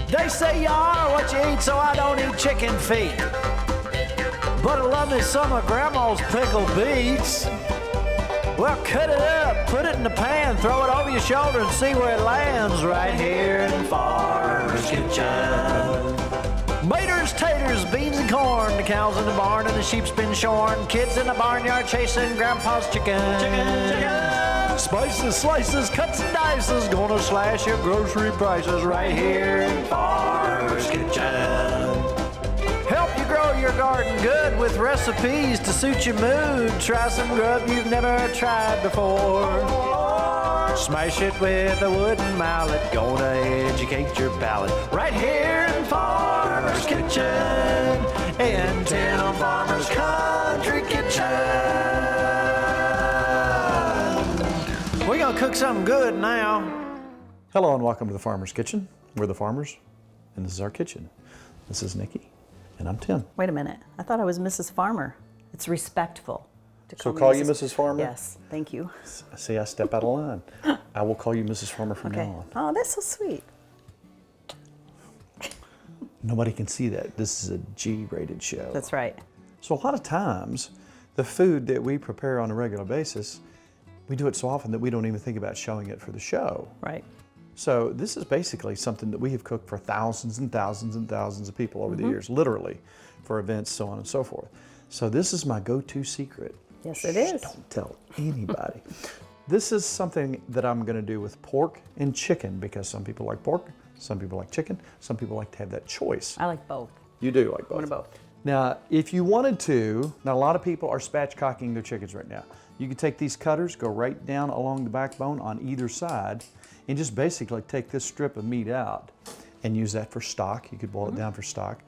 They say you are what you eat, so I don't eat chicken feet. But I love me some of Grandma's pickled beets. Well, cut it up, put it in the pan, throw it over your shoulder and see where it lands right here in Farmer's Kitchen. Maters, taters, beans and corn, the cows in the barn and the sheep's been shorn, kids in the barnyard chasing Grandpa's chicken. Spices, slices, cuts and dices, gonna slash your grocery prices right here in Farmer's Kitchen. Help you grow your garden good with recipes to suit your mood. Try some grub you've never tried before. Smash it with a wooden mallet, gonna educate your palate. Right here in Farmer's Kitchen, in Tim Farmer's Country Kitchen. We're gonna cook something good now. Hello and welcome to the Farmer's Kitchen. We're the farmers, and this is our kitchen. This is Nikki. And I'm Tim. Wait a minute. I thought I was Mrs. Farmer. It's respectful to So call you Mrs. Farmer? Yes, thank you. See, I step out of line. I will call you Mrs. Farmer from now on. Oh, that's so sweet. Nobody can see that. This is a G-rated show. That's right. So a lot of times, the food that we prepare on a regular basis, we do it so often that we don't even think about showing it for the show. Right. So this is basically something that we have cooked for thousands and thousands and thousands of people over the years, literally, for events, so on and so forth. So this is my go-to secret. Yes, it is. Don't tell anybody. This is something that I'm gonna do with pork and chicken because some people like pork, some people like chicken, some people like to have that choice. I like both. You do like both? One of both. Now, if you wanted to, now a lot of people are spatchcocking their chickens right now. You can take these cutters, go right down along the backbone on either side, and just basically take this strip of meat out and use that for stock. You could boil it down for stock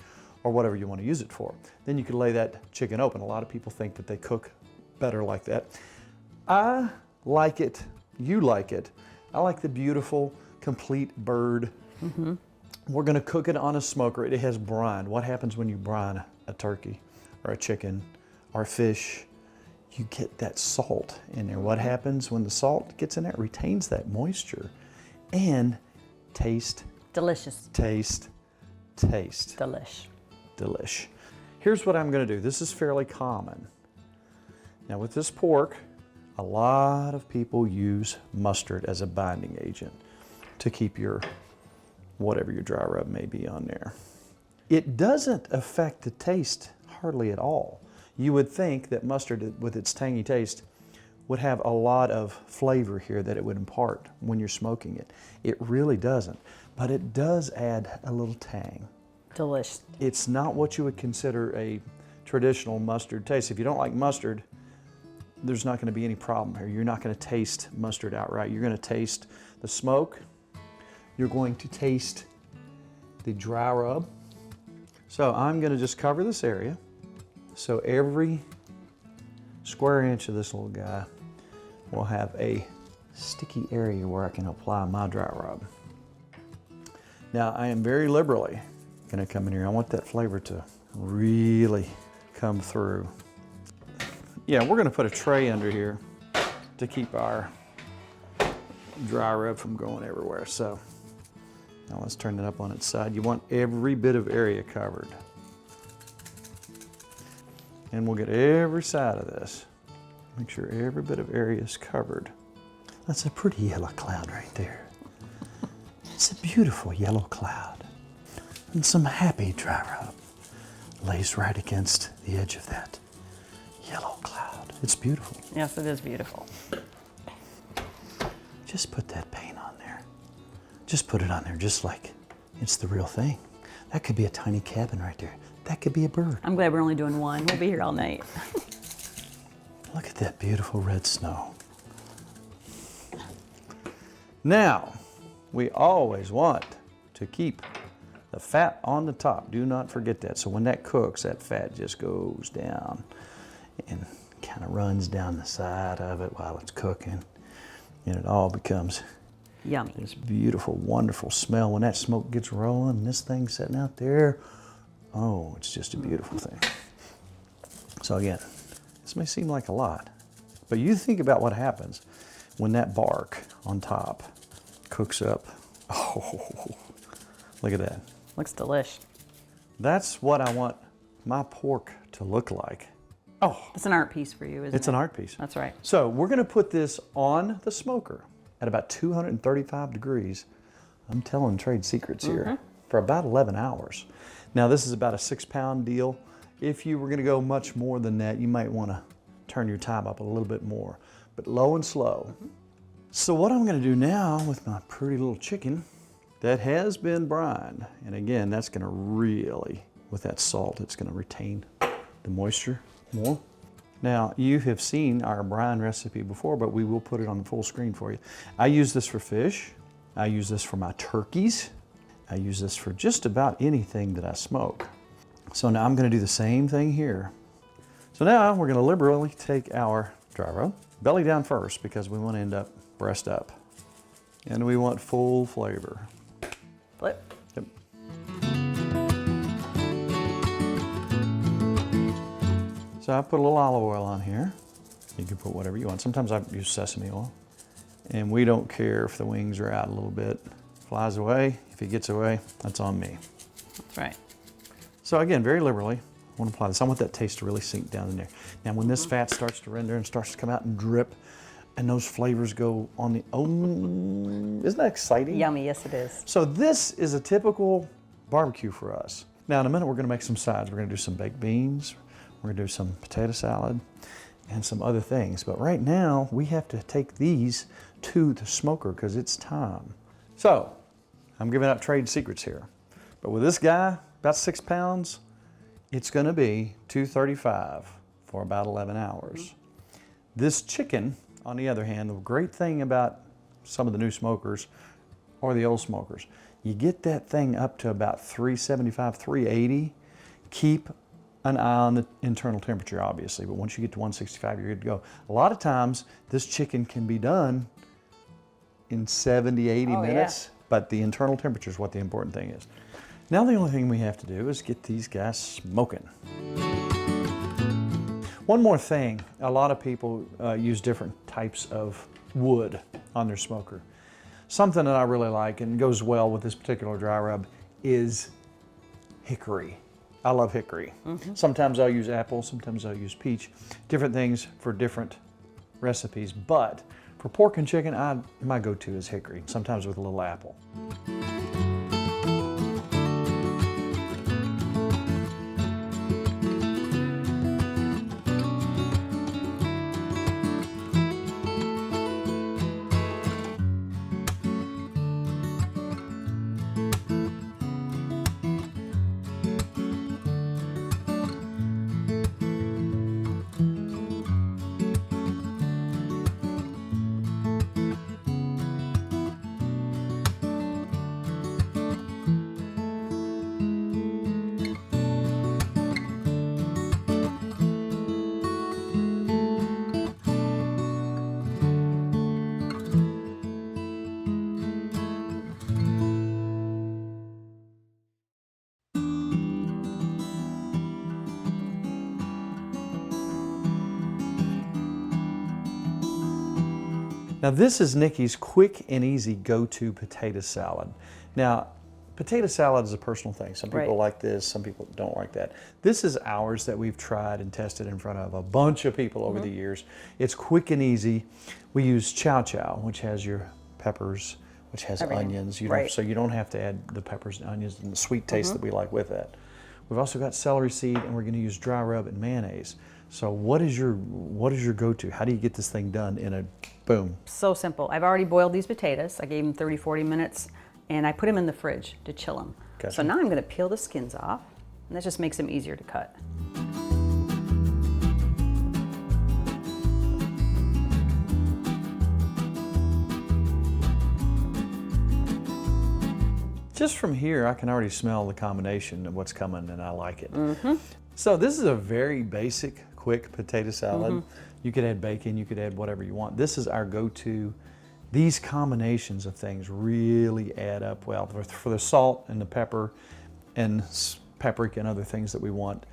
or whatever you want to use it for. Then you could lay that chicken open. A lot of people think that they cook better like that. I like it. You like it. I like the beautiful, complete bird. We're going to cook it on a smoker. It has brine. What happens when you brine a turkey or a chicken or a fish? You get that salt in there. What happens when the salt gets in there? It retains that moisture and taste. Delicious. Taste. Delish. Delish. Here's what I'm going to do. This is fairly common. Now with this pork, a lot of people use mustard as a binding agent to keep your, whatever your dry rub may be on there. It doesn't affect the taste hardly at all. You would think that mustard, with its tangy taste, would have a lot of flavor here that it would impart when you're smoking it. It really doesn't, but it does add a little tang. Delish. It's not what you would consider a traditional mustard taste. If you don't like mustard, there's not going to be any problem here. You're not going to taste mustard outright. You're going to taste the smoke. You're going to taste the dry rub. So I'm going to just cover this area. So every square inch of this little guy will have a sticky area where I can apply my dry rub. Now I am very liberally going to come in here. I want that flavor to really come through. Yeah, we're going to put a tray under here to keep our dry rub from going everywhere. So now let's turn it up on its side. You want every bit of area covered. And we'll get every side of this. Make sure every bit of area is covered. That's a pretty yellow cloud right there. It's a beautiful yellow cloud. And some happy dry rub lays right against the edge of that yellow cloud. It's beautiful. Yes, it is beautiful. Just put that paint on there. Just put it on there just like it's the real thing. That could be a tiny cabin right there. That could be a bird. I'm glad we're only doing one. We'll be here all night. Look at that beautiful red snow. Now, we always want to keep the fat on the top. Do not forget that. So when that cooks, that fat just goes down and kind of runs down the side of it while it's cooking. And it all becomes Yummy. this beautiful, wonderful smell. When that smoke gets rolling and this thing's sitting out there, oh, it's just a beautiful thing. So again, this may seem like a lot, but you think about what happens when that bark on top cooks up. Oh, Look at that. Looks delish. That's what I want my pork to look like. Oh, It's an art piece for you, isn't it? it's an art piece. That's right. So we're going to put this on the smoker at about 235 degrees. I'm telling trade secrets here, for about 11 hours. Now this is about a 6-pound deal. If you were going to go much more than that, you might want to turn your time up a little bit more, but low and slow. So what I'm going to do now with my pretty little chicken that has been brined, and again, that's going to really, with that salt, it's going to retain the moisture more. Now, you have seen our brine recipe before, but we will put it on the full screen for you. I use this for fish. I use this for my turkeys. I use this for just about anything that I smoke. So now I'm going to do the same thing here. So now we're going to liberally take our dry rub, belly down first because we want to end up breast up. And we want full flavor. Flip. Yep. So I put a little olive oil on here. You can put whatever you want. Sometimes I use sesame oil. And we don't care if the wings are out a little bit. Flies away. If it gets away, that's on me. That's right. So again, very liberally, I want to apply this. I want that taste to really sink down in there. Now when this fat starts to render and starts to come out and drip, and those flavors go on the, isn't that exciting? Yummy, yes it is. So this is a typical barbecue for us. Now in a minute we're going to make some sides. We're going to do some baked beans, we're going to do some potato salad, and some other things. But right now we have to take these to the smoker because it's time. So I'm giving out trade secrets here. But with this guy, about 6 pounds, it's going to be 235 for about 11 hours. This chicken, on the other hand, the great thing about some of the new smokers or the old smokers, you get that thing up to about 375, 380. Keep an eye on the internal temperature, obviously, but once you get to 165, you're good to go. A lot of times, this chicken can be done in 70, 80 minutes, but the internal temperature is what the important thing is. Now the only thing we have to do is get these guys smoking. One more thing, a lot of people use different types of wood on their smoker. Something that I really like and goes well with this particular dry rub is hickory. I love hickory. Sometimes I'll use apple, sometimes I'll use peach. Different things for different recipes, but for pork and chicken, my go-to is hickory, sometimes with a little apple. Now this is Nikki's quick and easy go-to potato salad. Now, potato salad is a personal thing. Some people like this, some people don't like that. This is ours that we've tried and tested in front of a bunch of people over the years. It's quick and easy. We use chow, which has your peppers, which has onions. So you don't have to add the peppers and onions and the sweet taste that we like with that. We've also got celery seed, and we're going to use dry rub and mayonnaise. So what is your go-to? How do you get this thing done in a boom? So simple. I've already boiled these potatoes. I gave them 30, 40 minutes, and I put them in the fridge to chill them. Gotcha. So now I'm going to peel the skins off, and that just makes them easier to cut. Just from here, I can already smell the combination of what's coming, and I like it. So this is a very basic, quick potato salad. You could add bacon, you could add whatever you want. This is our go-to. These combinations of things really add up well. For the salt and the pepper and paprika and other things that we want,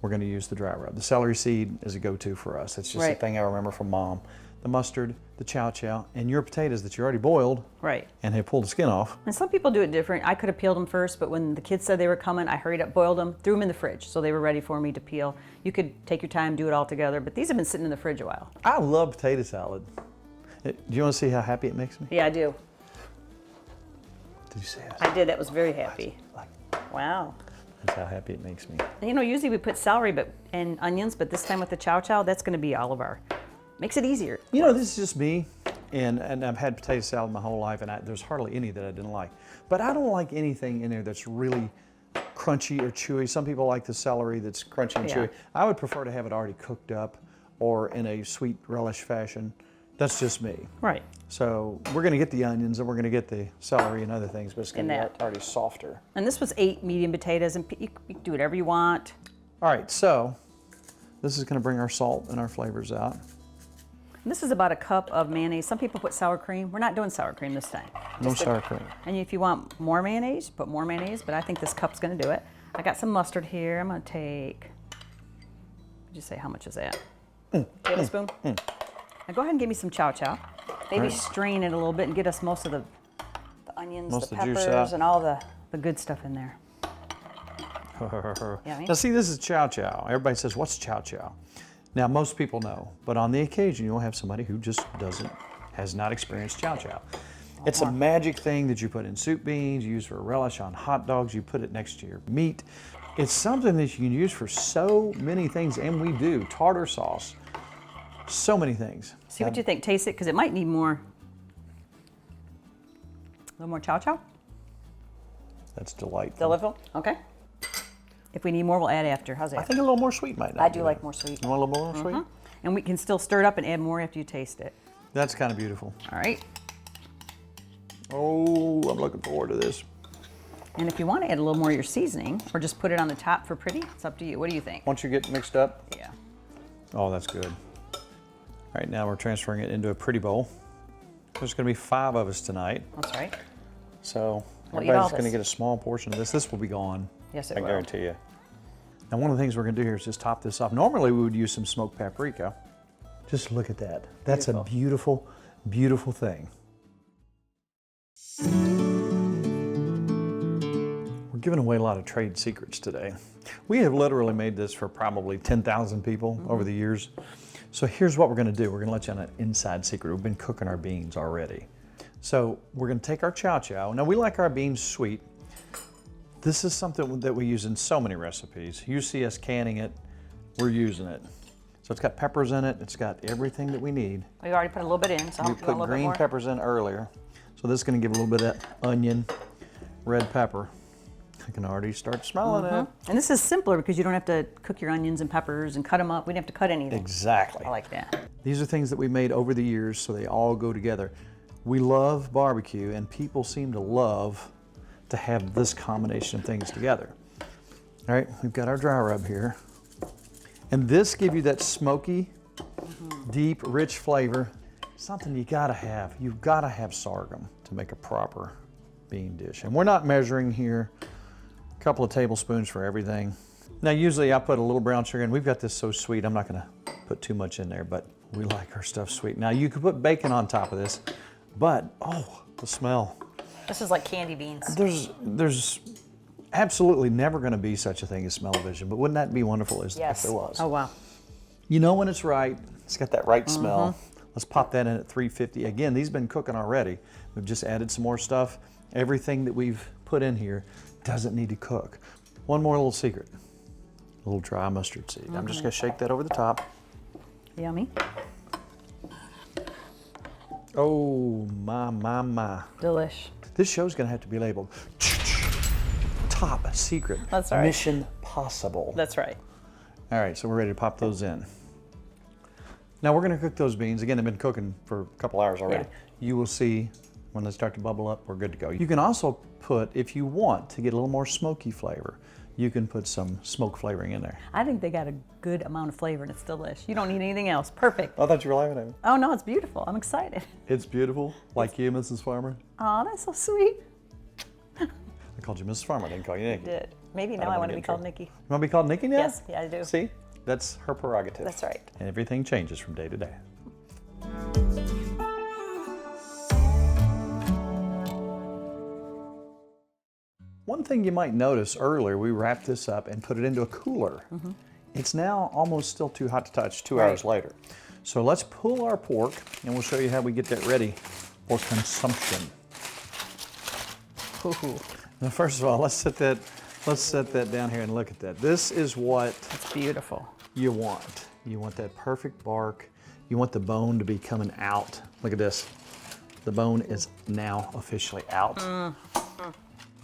we're going to use the dry rub. The celery seed is a go-to for us. It's just a thing I remember from Mom. the mustard, the chow chow, and your potatoes that you already boiled Right. and have pulled the skin off. And some people do it different. I could have peeled them first, but when the kids said they were coming, I hurried up, boiled them, threw them in the fridge, so they were ready for me to peel. You could take your time, do it all together, but these have been sitting in the fridge a while. I love potato salad. Do you want to see how happy it makes me? Yeah, I do. Did you see that? I did. That was very happy. Like, Wow. that's how happy it makes me. And, you know, usually we put celery and onions, but this time with the chow chow, that's going to be all of our. Makes it easier. You know, this is just me, and I've had potato salad my whole life, and there's hardly any that I didn't like. But I don't like anything in there that's really crunchy or chewy. Some people like the celery that's crunchy and chewy. I would prefer to have it already cooked up or in a sweet relish fashion. That's just me. Right. So we're going to get the onions and we're going to get the celery and other things, but it's going to be already softer. And this was 8 medium potatoes, and you can do whatever you want. All right, so this is going to bring our salt and our flavors out. And this is about a cup of mayonnaise. Some people put sour cream. We're not doing sour cream this time. No sour cream. And if you want more mayonnaise, put more mayonnaise, but I think this cup's going to do it. I got some mustard here. I'm going to take, just say how much is that? Tablespoon? Now go ahead and give me some chow chow. Maybe strain it a little bit and get us most of the onions, Most the of the juice peppers, out. and all the good stuff in there. Now see, this is chow chow. Everybody says, what's chow chow? Now most people know, but on the occasion you'll have somebody who just has not experienced chow chow. It's a magic thing that you put in soup beans, you use for a relish on hot dogs, you put it next to your meat. It's something that you can use for so many things, and we do. Tartar sauce, so many things. See what you think. Taste it, because it might need more. A little more chow chow? That's delightful. Delightful? Okay. If we need more, we'll add after. How's that? I think a little more sweet might not I do it. like more sweet. You want a little more sweet? And we can still stir it up and add more after you taste it. That's kind of beautiful. All right. Oh, I'm looking forward to this. And if you want to add a little more of your seasoning, or just put it on the top for pretty, it's up to you. What do you think? Once you get mixed up, Yeah. oh, that's good. All right, now we're transferring it into a pretty bowl. There's going to be 5 of us tonight, That's right. so We'll eat all everybody's going to this. get a small portion of this. This will be gone. Yes, it I will. guarantee you. Now, one of the things we're going to do here is just top this off. Normally, we would use some smoked paprika. Just look at that. That's a beautiful, beautiful thing. We're giving away a lot of trade secrets today. We have literally made this for probably 10,000 people over the years. So here's what we're going to do. We're going to let you on an inside secret. We've been cooking our beans already. So we're going to take our chow chow. Now we like our beans sweet. This is something that we use in so many recipes. You see us canning it, we're using it. So it's got peppers in it. It's got everything that we need. We already put a little bit in, so We you want a put little bit green more? peppers in earlier. So this is going to give a little bit of onion, red pepper. I can already start smelling it. And this is simpler because you don't have to cook your onions and peppers and cut them up. We didn't have to cut anything. Exactly. I like that. These are things that we made over the years, so they all go together. We love barbecue, and people seem to love to have this combination of things together. All right, we've got our dry rub here. And this gives you that smoky, deep, rich flavor. Something you gotta have. You've gotta have sorghum to make a proper bean dish. And we're not measuring here. A couple of tablespoons for everything. Now, usually I put a little brown sugar in. We've got this so sweet, I'm not gonna put too much in there, but we like our stuff sweet. Now, you could put bacon on top of this, but, oh, the smell. This is like candy beans. There's absolutely never gonna be such a thing as smell-o-vision, but wouldn't that be wonderful if there was? Oh, wow. You know when it's right. It's got that right smell. Let's pop that in at 350. Again, these have been cooking already. We've just added some more stuff. Everything that we've put in here doesn't need to cook. One more little secret. A little dry mustard seed. I'm just gonna shake that over the top. Yummy. Oh, my. Delish. This show's gonna have to be labeled top secret. That's right. Mission possible. That's right. All right, so we're ready to pop those in. Now we're gonna cook those beans. Again, they've been cooking for a couple hours already. Yeah. You will see when they start to bubble up, we're good to go. You can also put, if you want to get a little more smoky flavor, you can put some smoke flavoring in there. I think they got a good amount of flavor and it's delish. You don't need anything else. Perfect. I thought you were laughing at me. Oh, no, it's beautiful. I'm excited. It's beautiful, like you, Mrs. Farmer. Oh, that's so sweet. I called you Mrs. Farmer, I didn't call you Nikki. Did. Maybe now don't I wanna want to get be in called trouble. Nikki. You want to be called Nikki now? Yes, yeah, I do. See, that's her prerogative. That's right. And everything changes from day to day. One thing you might notice earlier, we wrapped this up and put it into a cooler. It's now almost still too hot to touch 2 hours later. So let's pull our pork and we'll show you how we get that ready for consumption. Now, first of all, let's set that down here and look at that. This is what It's beautiful. you want. You want that perfect bark. You want the bone to be coming out. Look at this. The bone is now officially out.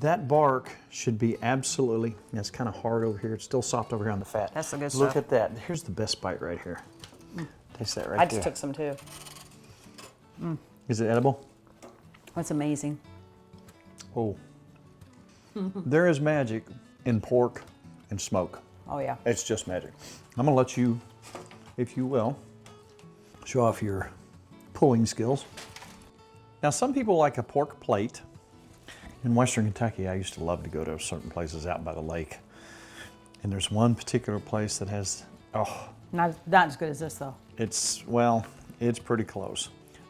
That bark should be absolutely, it's kind of hard over here. It's still soft over here on the fat. That's the good Look stuff. at that. Here's the best bite right here. Taste that right I there. just took some too. Is it edible? That's amazing. Oh. There is magic in pork and smoke. Oh yeah. It's just magic. I'm gonna let you, if you will, show off your pulling skills. Now, some people like a pork plate. In Western Kentucky, I used to love to go to certain places out by the lake. And there's one particular place that has, Not as good as this though. it's pretty close.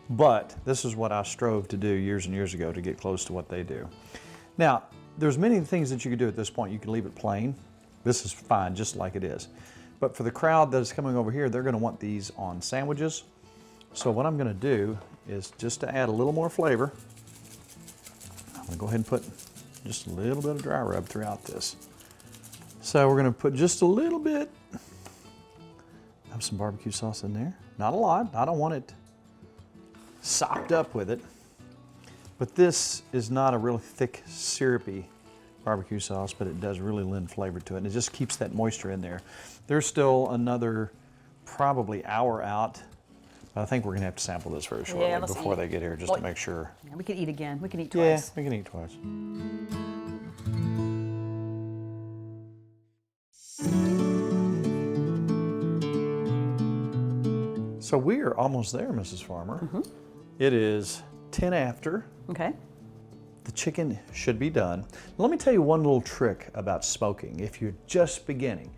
But this is what I strove to do years and years ago to get close to what they do. Now, there's many things that you could do at this point. You can leave it plain. This is fine, just like it is. But for the crowd that is coming over here, they're gonna want these on sandwiches. So what I'm gonna do is just to add a little more flavor, I'm gonna go ahead and put just a little bit of dry rub throughout this. So we're gonna put just a little bit of some barbecue sauce in there. Not a lot, I don't want it sopped up with it. But this is not a really thick, syrupy barbecue sauce, but it does really lend flavor to it. And it just keeps that moisture in there. There's still another probably hour out. But I think we're gonna have to sample this very shortly let's before eat. they get here, just to make sure. Yeah, we can eat again. We can eat Yeah, twice. we can eat twice. So we are almost there, Mrs. Farmer. It is 10 after. Okay. The chicken should be done. Let me tell you one little trick about smoking. If you're just beginning,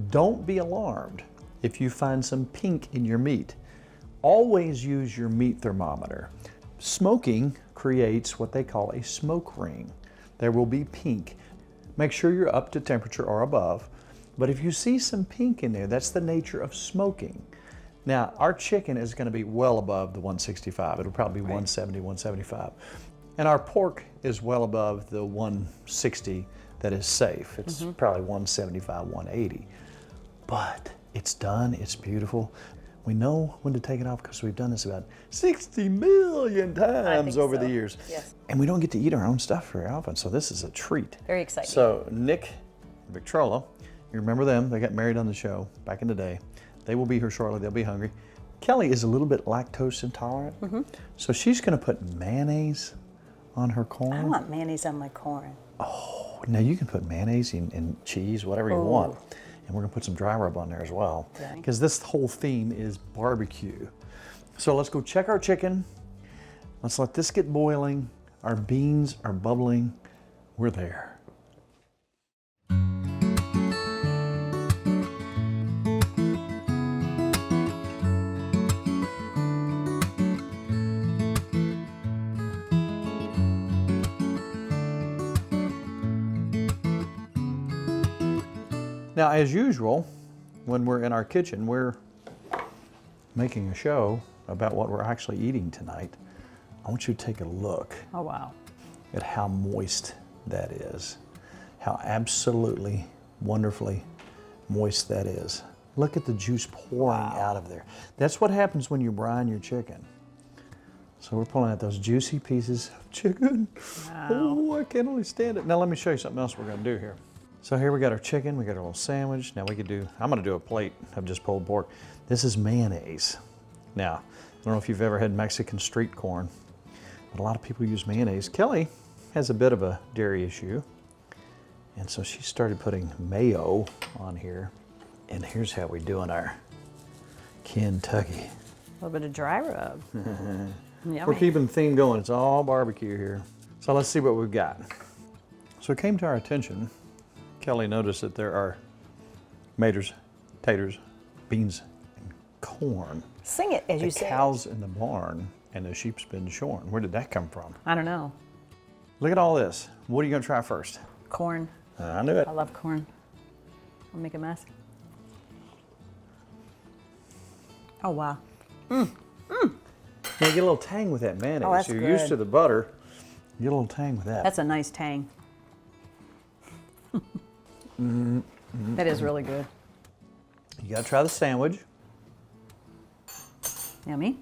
don't be alarmed if you find some pink in your meat. Always use your meat thermometer. Smoking creates what they call a smoke ring. There will be pink. Make sure you're up to temperature or above. But if you see some pink in there, that's the nature of smoking. Now, our chicken is going to be well above the 165. It'll probably be 170, 175. And our pork is well above the 160 that is safe. It's probably 175, 180. But it's done, it's beautiful. We know when to take it off because we've done this about 60 million times over the years. Yes. And we don't get to eat our own stuff very often, so this is a treat. Very exciting. So Nick and Victrola, you remember them? They got married on the show back in the day. They will be here shortly, they'll be hungry. Kelly is a little bit lactose intolerant, so she's gonna put mayonnaise on her corn. I want mayonnaise on my corn. Oh, now you can put mayonnaise and cheese, whatever you want. And we're gonna put some dry rub on there as well. Because this whole theme is barbecue. So let's go check our chicken. Let's let this get boiling. Our beans are bubbling. We're there. Now, as usual, when we're in our kitchen, we're making a show about what we're actually eating tonight. I want you to take a look Oh, wow. at how moist that is, how absolutely wonderfully moist that is. Look at the juice pouring out of there. That's what happens when you brine your chicken. So we're pulling out those juicy pieces of chicken. Wow. Oh, I can't really stand it. Now let me show you something else we're gonna do here. So here we got our chicken, we got our little sandwich. Now we could do, I'm gonna do a plate of just pulled pork. This is mayonnaise. Now, I don't know if you've ever had Mexican street corn, but a lot of people use mayonnaise. Kelly has a bit of a dairy issue, and so she started putting mayo on here. And here's how we do in our Kentucky. A little bit of dry rub. Yummy. We're keeping the theme going. It's all barbecue here. So let's see what we've got. So it came to our attention, Kelly noticed that there are tomatoes, taters, beans, and corn. Sing it as you The say it. cows in the barn and the sheep's been shorn. Where did that come from? I don't know. Look at all this. What are you gonna try first? Corn. I knew it. I love corn. I'll make a mess. Oh, wow. You get a little tang with that mayonnaise. Oh, that's You're used good. to the butter. You get a little tang with that. That's a nice tang. That is really good. You got to try the sandwich. Yummy.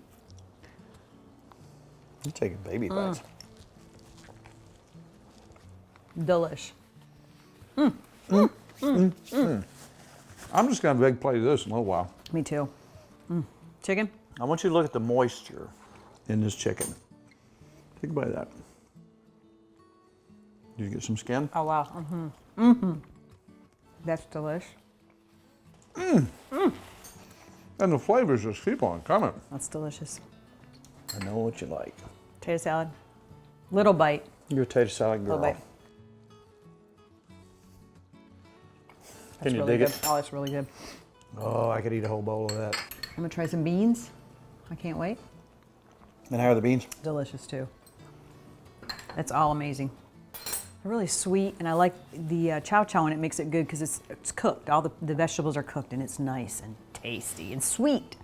You're taking baby bites. Delish. I'm just going to big plate of this in a little while. Me too. Chicken? I want you to look at the moisture in this chicken. Think about that. Did you get some skin? Oh, wow. That's delish. And the flavors just keep on coming. That's delicious. I know what you like. Potato salad. Little bite. You're a tater salad girl. Little bite. Can That's you really dig good. it? Oh, it's really good. Oh, I could eat a whole bowl of that. I'm gonna try some beans. I can't wait. And how are the beans? Delicious too. It's all amazing. They're really sweet, and I like the chow chow, and it makes it good because it's cooked. All the vegetables are cooked, and it's nice and tasty and sweet.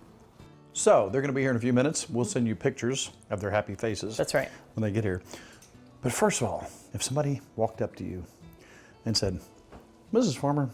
So they're going to be here in a few minutes. We'll send you pictures of their happy faces. That's right. When they get here. But first of all, if somebody walked up to you and said, Mrs. Farmer,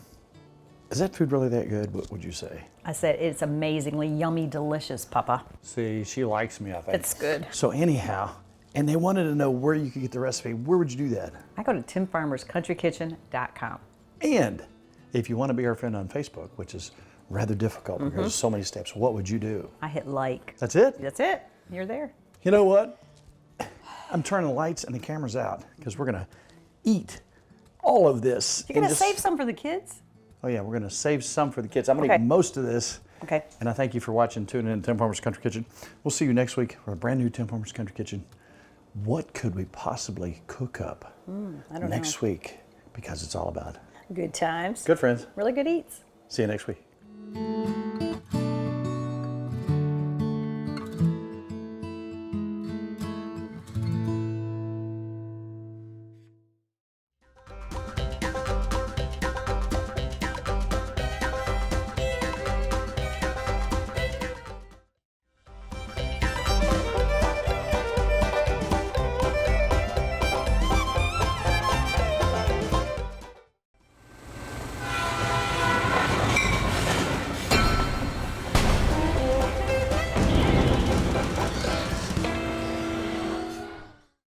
is that food really that good? What would you say? I said it's amazingly yummy, delicious, Papa. See, she likes me, I think. It's good. So anyhow, and they wanted to know where you could get the recipe. Where would you do that? I go to timfarmerscountrykitchen.com. And if you want to be our friend on Facebook, which is rather difficult because there's so many steps, what would you do? I hit like. That's it? That's it. You're there. You know what? I'm turning the lights and the cameras out because we're going to eat all of this. You're gonna and save some for the kids? Oh yeah, we're going to save some for the kids. I'm going to Okay. eat most of this. Okay. And I thank you for watching, tuning in to Tim Farmer's Country Kitchen. We'll see you next week for a brand new Tim Farmer's Country Kitchen. What could we possibly cook up I don't next week? Because it's all about Good times. good friends. Really good eats. See you next week.